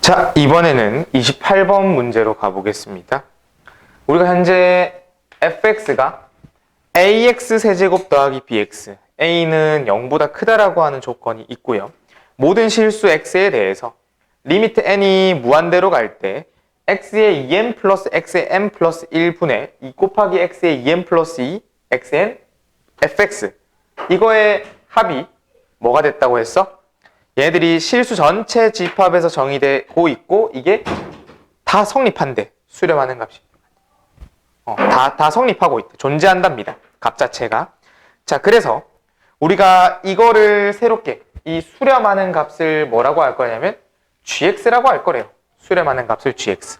자, 이번에는 28번 문제로 가보겠습니다. 우리가 현재 fx가 ax 세제곱 더하기 bx, a는 0보다 크다라고 하는 조건이 있고요. 모든 실수 x에 대해서 리미트 n이 무한대로 갈 때 x의 2n 플러스 x의 n 플러스 1분의 2 곱하기 x의 2n 플러스 2 xn fx, 이거의 합이 뭐가 됐다고 했어? 얘네들이 실수 전체 집합에서 정의되고 있고 이게 다 성립한대. 수렴하는 값이. 다 성립하고 있대. 존재한답니다. 값 자체가. 자, 그래서 우리가 이거를 새롭게 이 수렴하는 값을 뭐라고 할 거냐면 gx라고 할 거래요. 수렴하는 값을 gx.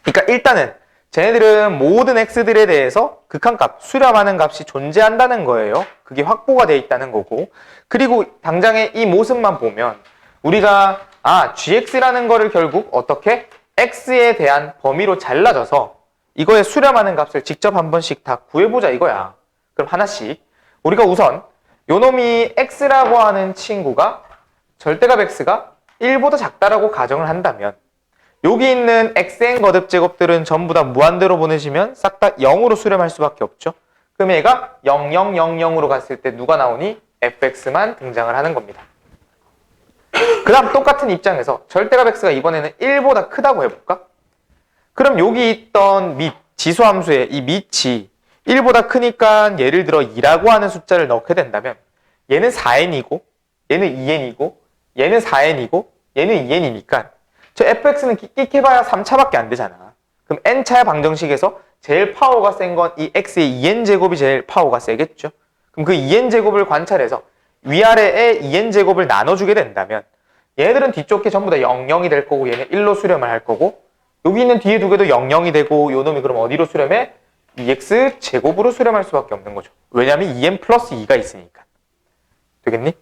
그러니까 일단은 쟤네들은 모든 x들에 대해서 극한값, 수렴하는 값이 존재한다는 거예요. 그게 확보가 되어 있다는 거고. 그리고 당장의 이 모습만 보면 우리가 gx라는 거를 결국 어떻게 x에 대한 범위로 잘라져서 이거에 수렴하는 값을 직접 한 번씩 다 구해보자 이거야. 그럼 하나씩. 우리가 우선 요 놈이 x라고 하는 친구가 절대값 x가 1보다 작다라고 가정을 한다면 여기 있는 xn 거듭 제곱들은 전부 다 무한대로 보내시면 싹 다 0으로 수렴할 수밖에 없죠. 그럼 얘가 0, 0, 0, 0으로 갔을 때 누가 나오니? fx만 등장을 하는 겁니다. 그 다음 똑같은 입장에서 절대값 x가 이번에는 1보다 크다고 해볼까? 그럼 여기 있던 밑, 지수함수의 이 밑이 1보다 크니까 예를 들어 2라고 하는 숫자를 넣게 된다면 얘는 4n이고 얘는 2n이고 얘는 4n이고 얘는 2n이니까 저 fx는 끽해봐야 3차밖에 안 되잖아. 그럼 n차의 방정식에서 제일 파워가 센 건 이 x의 2n제곱이 제일 파워가 세겠죠. 그럼 그 2n제곱을 관찰해서 위아래에 2n제곱을 나눠주게 된다면 얘네들은 뒤쪽 게 전부 다 0, 0이 될 거고 얘는 1로 수렴을 할 거고 여기 있는 뒤에 두 개도 0, 0이 되고 요 놈이 그럼 어디로 수렴해? 2x 제곱으로 수렴할 수밖에 없는 거죠. 왜냐하면 2n 플러스 2가 있으니까. 되겠니?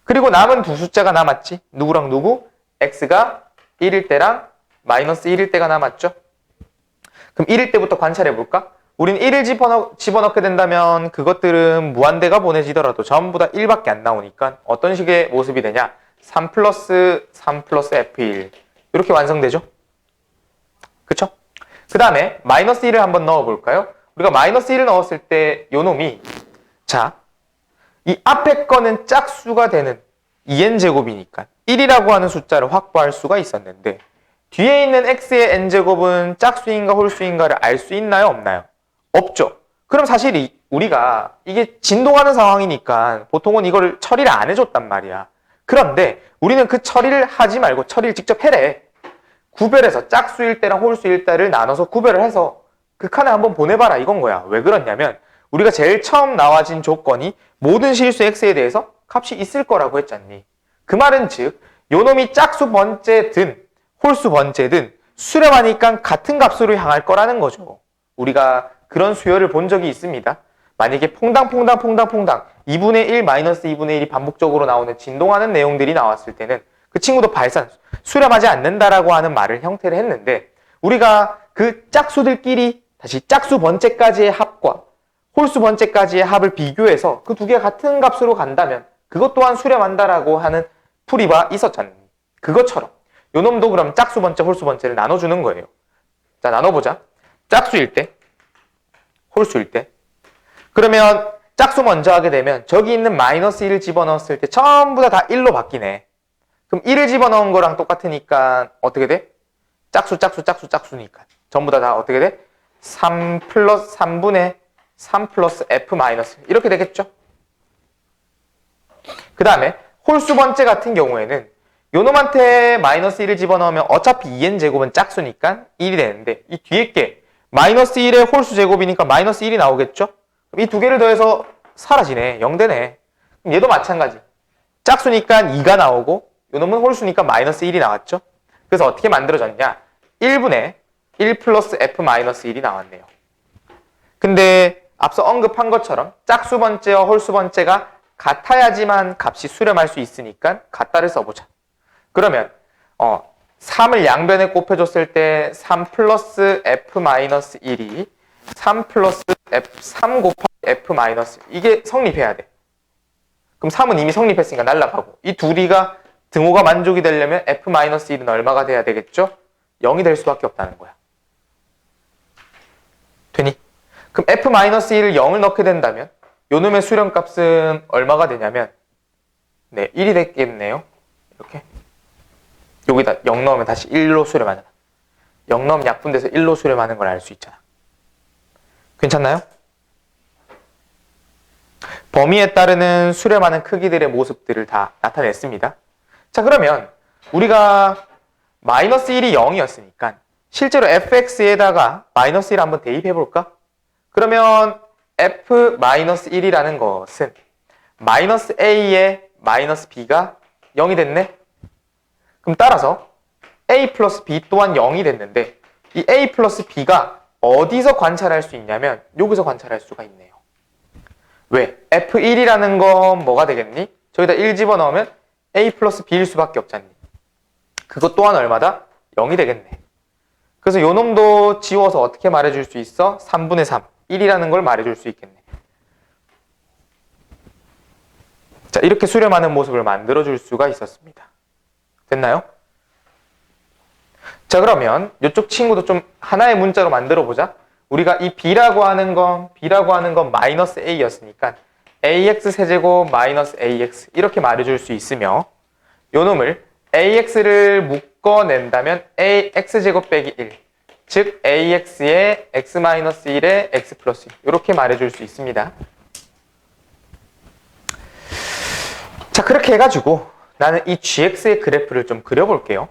그리고 남은 두 숫자가 남았지. 누구랑 누구? x가 1일 때랑 마이너스 1일 때가 남았죠. 그럼 1일 때부터 관찰해 볼까? 우린 1을 집어넣게 된다면 그것들은 무한대가 보내지더라도 전부 다 1밖에 안 나오니까 어떤 식의 모습이 되냐? 3 플러스 f1 이렇게 완성되죠. 그쵸? 그 다음에 마이너스 1을 한번 넣어볼까요? 우리가 마이너스 1을 넣었을 때 요 놈이 자, 이 앞에 거는 짝수가 되는 2n제곱이니까 1이라고 하는 숫자를 확보할 수가 있었는데 뒤에 있는 x의 n제곱은 짝수인가 홀수인가를 알 수 있나요? 없나요? 없죠. 그럼 사실 우리가 이게 진동하는 상황이니까 보통은 이거를 처리를 안 해줬단 말이야. 그런데 우리는 그 처리를 하지 말고 처리를 직접 해래. 구별해서 짝수일 때랑 홀수일 때를 나눠서 구별을 해서 극한에 한번 보내봐라 이건 거야. 왜 그러냐면 우리가 제일 처음 나와진 조건이 모든 실수 x에 대해서 값이 있을 거라고 했잖니. 그 말은 즉 요놈이 짝수 번째든 홀수 번째든 수렴하니까 같은 값으로 향할 거라는 거죠. 우리가 그런 수열을 본 적이 있습니다. 만약에 퐁당 2분의 1 마이너스 2분의 1이 반복적으로 나오는 진동하는 내용들이 나왔을 때는 그 친구도 발산, 수렴하지 않는다라고 하는 말을 형태를 했는데 우리가 그 짝수들끼리 다시 짝수 번째까지의 합과 홀수 번째까지의 합을 비교해서 그 두 개가 같은 값으로 간다면 그것 또한 수렴한다라고 하는 풀이가 있었잖아요. 그것처럼 요 놈도 그럼 짝수 번째, 홀수 번째를 나눠주는 거예요. 자, 나눠보자. 짝수일 때, 홀수일 때. 그러면 짝수 먼저 하게 되면 저기 있는 마이너스 1을 집어넣었을 때 전부 다 1로 바뀌네. 그럼 1을 집어넣은 거랑 똑같으니까 어떻게 돼? 짝수니까. 전부 다 어떻게 돼? 3분의 3 플러스 f 마이너스 이렇게 되겠죠? 그 다음에 홀수 번째 같은 경우에는 요 놈한테 마이너스 1을 집어넣으면 어차피 2n제곱은 짝수니까 1이 되는데 이 뒤에 게 마이너스 1의 홀수 제곱이니까 마이너스 1이 나오겠죠? 이 두 개를 더해서 사라지네. 0 되네. 그럼 얘도 마찬가지. 짝수니까 2가 나오고 요 놈은 홀수니까 마이너스 1이 나왔죠? 그래서 어떻게 만들어졌냐? 1분의 1 플러스 f 마이너스 1이 나왔네요. 근데 앞서 언급한 것처럼 짝수 번째와 홀수 번째가 같아야지만 값이 수렴할 수 있으니까 같다를 써보자. 그러면 3을 양변에 곱해줬을 때 3 플러스 f 마이너스 1이 3 플러스 f3 곱하기 f 마이너스 이게 성립해야 돼. 그럼 3은 이미 성립했으니까 날라가고 이 둘이가 등호가 만족이 되려면 f-1은 얼마가 돼야 되겠죠? 0이 될 수밖에 없다는 거야. 되니? 그럼 f-1을 0을 넣게 된다면 요놈의 수렴값은 얼마가 되냐면 네, 1이 됐겠네요. 이렇게. 여기다 0 넣으면 다시 1로 수렴하잖아. 0 넣으면 약분돼서 1로 수렴하는 걸 알 수 있잖아. 괜찮나요? 범위에 따르는 수렴하는 크기들의 모습들을 다 나타냈습니다. 자, 그러면 우리가 마이너스 1이 0이었으니까 실제로 fx에다가 마이너스 1을 한번 대입해 볼까? 그러면 f-1이라는 것은 마이너스 a에 마이너스 b가 0이 됐네? 그럼 따라서 a 플러스 b 또한 0이 됐는데 이 a 플러스 b가 어디서 관찰할 수 있냐면 여기서 관찰할 수가 있네요. 왜? f1이라는 건 뭐가 되겠니? 저기다 1 집어넣으면 a 플러스 b일 수밖에 없잖니. 그것 또한 얼마다? 0이 되겠네. 그래서 요 놈도 지워서 어떻게 말해줄 수 있어? 3분의 3, 1이라는 걸 말해줄 수 있겠네. 자, 이렇게 수렴하는 모습을 만들어줄 수가 있었습니다. 됐나요? 자, 그러면 이쪽 친구도 좀 하나의 문자로 만들어 보자. 우리가 이 b라고 하는 건 마이너스 a였으니까 ax 세제곱 마이너스 ax 이렇게 말해줄 수 있으며 요 놈을 ax를 묶어낸다면 ax제곱 빼기 1 즉 ax의 x 마이너스 1에 x 플러스 1 이렇게 말해줄 수 있습니다. 자, 그렇게 해가지고 나는 이 gx의 그래프를 좀 그려볼게요.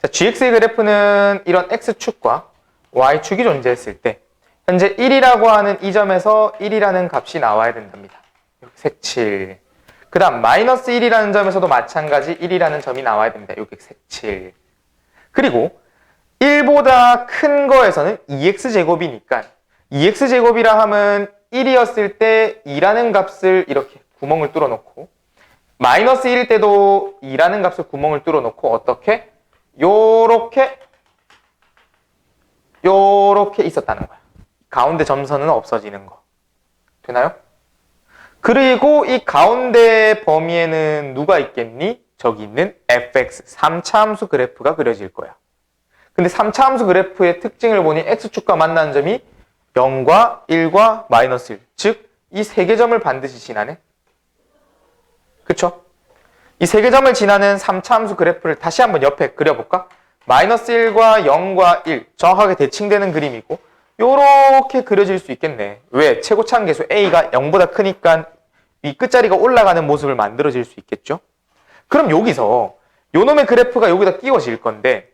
자, gx의 그래프는 이런 x축과 y축이 존재했을 때 현재 1이라고 하는 이 점에서 1이라는 값이 나와야 된답니다. 이렇게 색칠. 그 다음 마이너스 1이라는 점에서도 마찬가지 1이라는 점이 나와야 됩니다. 이렇게 색칠. 그리고 1보다 큰 거에서는 2x제곱이니까 2x제곱이라 하면 1이었을 때 2라는 값을 이렇게 구멍을 뚫어 놓고 마이너스 1일 때도 2라는 값을 구멍을 뚫어 놓고 어떻게? 요렇게 있었다는 거야. 가운데 점선은 없어지는 거. 되나요? 그리고 이 가운데 범위에는 누가 있겠니? 저기 있는 fx, 3차 함수 그래프가 그려질 거야. 근데 3차 함수 그래프의 특징을 보니 x축과 만나는 점이 0과 1과 마이너스 1. 즉, 이 세 개 점을 반드시 지나네. 그쵸? 이 세 개 점을 지나는 3차 함수 그래프를 다시 한번 옆에 그려볼까? 마이너스 1과 0과 1 정확하게 대칭되는 그림이고 요렇게 그려질 수 있겠네. 왜? 최고차함계수 a가 0보다 크니까 이 끝자리가 올라가는 모습을 만들어질 수 있겠죠? 그럼 여기서 요놈의 그래프가 여기다 끼워질 건데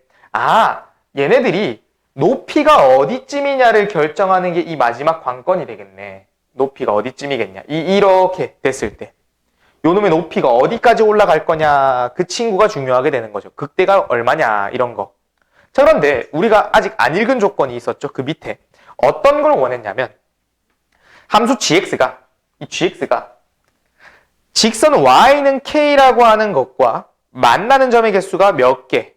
얘네들이 높이가 어디쯤이냐를 결정하는 게 이 마지막 관건이 되겠네. 높이가 어디쯤이겠냐. 이렇게 됐을 때 요놈의 높이가 어디까지 올라갈 거냐 그 친구가 중요하게 되는 거죠. 극대가 얼마냐 이런 거. 자, 그런데 우리가 아직 안 읽은 조건이 있었죠. 그 밑에 어떤 걸 원했냐면 함수 gx가 직선 y는 k라고 하는 것과 만나는 점의 개수가 몇 개?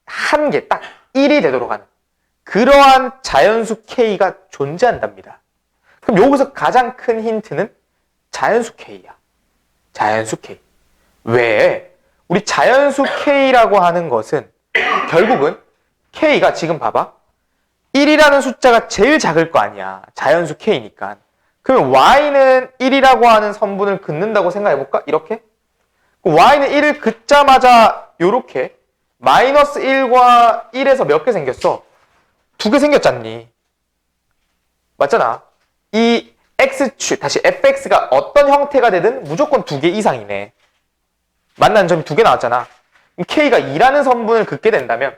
한 개, 딱 1이 되도록 하는 그러한 자연수 k가 존재한답니다. 그럼 여기서 가장 큰 힌트는 자연수 k야. 자연수 k. 왜? 우리 자연수 k라고 하는 것은 결국은 k가 지금 봐봐. 1이라는 숫자가 제일 작을 거 아니야. 자연수 k니까. 그러면 y는 1이라고 하는 선분을 긋는다고 생각해볼까? 이렇게? y는 1을 긋자마자 요렇게 마이너스 1과 1에서 몇 개 생겼어? 2개 생겼잖니. 맞잖아. 이 x축, 다시 fx가 어떤 형태가 되든 무조건 2개 이상이네. 만나는 점이 2개 나왔잖아. 그럼 k가 2라는 선분을 긋게 된다면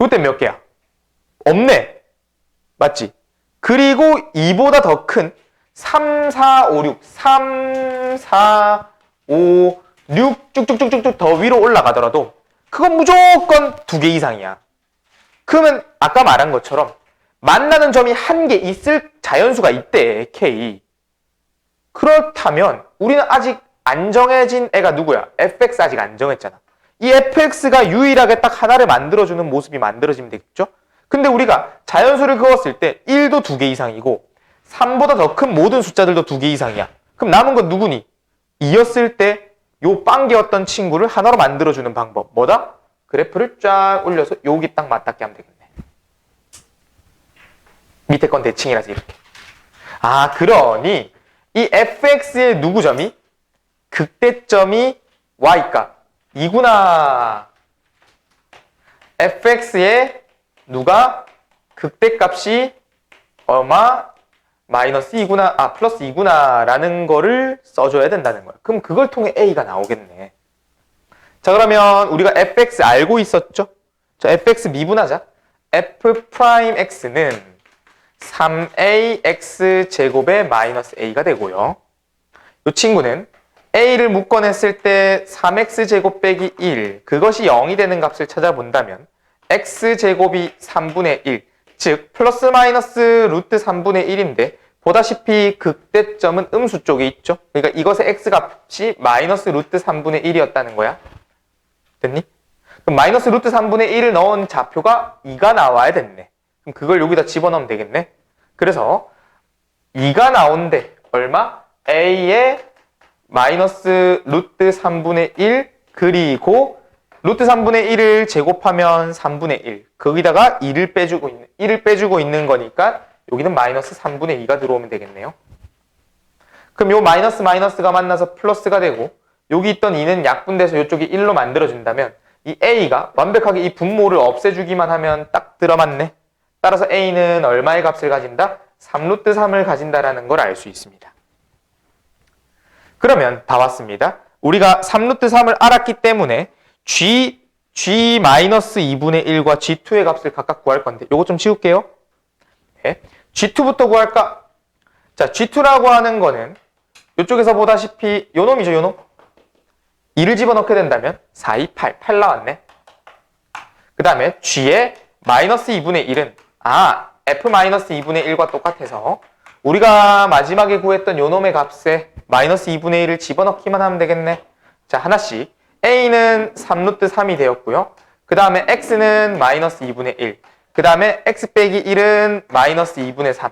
이때 몇 개야? 없네. 맞지? 그리고 2보다 더 큰 3, 4, 5, 6, 3, 4, 5, 6 쭉쭉쭉쭉 더 위로 올라가더라도 그건 무조건 2개 이상이야. 그러면 아까 말한 것처럼 만나는 점이 한 개 있을 자연수가 있대, K. 그렇다면 우리는 아직 안 정해진 애가 누구야? fx 아직 안 정했잖아. 이 fx가 유일하게 딱 하나를 만들어주는 모습이 만들어지면 되겠죠? 근데 우리가 자연수를 그었을 때 1도 2개 이상이고 3보다 더 큰 모든 숫자들도 2개 이상이야. 그럼 남은 건 누구니? 2였을 때 요 빵개였던 친구를 하나로 만들어주는 방법. 뭐다? 그래프를 쫙 올려서 여기 딱 맞닿게 하면 되겠네. 밑에 건 대칭이라서 이렇게. 아, 그러니 이 fx의 누구 점이? 극대점이 y값. 이구나. fx의 누가? 극대값이 얼마? 마이너스 2구나, 플러스 2구나 라는 거를 써줘야 된다는 거야. 그럼 그걸 통해 a가 나오겠네. 자, 그러면 우리가 fx 알고 있었죠? 자, fx 미분하자. f'x는 3ax 제곱의 마이너스 a가 되고요. 이 친구는 a를 묶어냈을 때 3x 제곱 빼기 1, 그것이 0이 되는 값을 찾아본다면 x 제곱이 3분의 1, 즉 플러스 마이너스 루트 3분의 1인데 보다시피 극대점은 음수 쪽에 있죠. 그러니까 이것의 x 값이 마이너스 루트 3분의 1이었다는 거야. 됐니? 그럼 마이너스 루트 3분의 1을 넣은 좌표가 2가 나와야 됐네. 그럼 그걸 여기다 집어넣으면 되겠네. 그래서 2가 나온대. 얼마? a의 마이너스 루트 3분의 1 그리고 루트 3분의 1을 제곱하면 3분의 1. 거기다가 1을 빼주고 있는 거니까 여기는 마이너스 3분의 2가 들어오면 되겠네요. 그럼 요 마이너스 마이너스가 만나서 플러스가 되고 여기 있던 2는 약분돼서 이쪽이 1로 만들어준다면 이 a가 완벽하게 이 분모를 없애주기만 하면 딱 들어맞네. 따라서 a는 얼마의 값을 가진다? 3루트 3을 가진다라는 걸 알 수 있습니다. 그러면 다 왔습니다. 우리가 3루트 3을 알았기 때문에 g-2분의 1과 g2의 값을 각각 구할 건데 요거 좀 지울게요. 네. g2부터 구할까? 자, g2라고 하는 거는 이쪽에서 보다시피 요 놈이죠, 요 놈. 2를 집어넣게 된다면 4, 2, 8, 8 나왔네. 그 다음에 g의 마이너스 2분의 1은 f-2분의 1과 똑같아서 우리가 마지막에 구했던 요 놈의 값에 마이너스 2분의 1을 집어넣기만 하면 되겠네. 자, 하나씩. a는 3루트 3이 되었고요. 그 다음에 x는 마이너스 2분의 1. 그 다음에 x 빼기 1은 마이너스 2분의 3.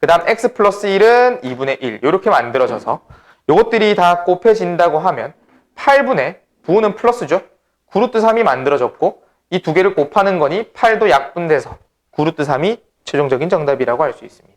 그 다음 x 플러스 1은 2분의 1. 이렇게 만들어져서 요것들이 다 곱해진다고 하면 8분의 부호는 플러스죠. 9루트 3이 만들어졌고 이 두 개를 곱하는 거니 8도 약분돼서 9루트 3이 최종적인 정답이라고 할 수 있습니다.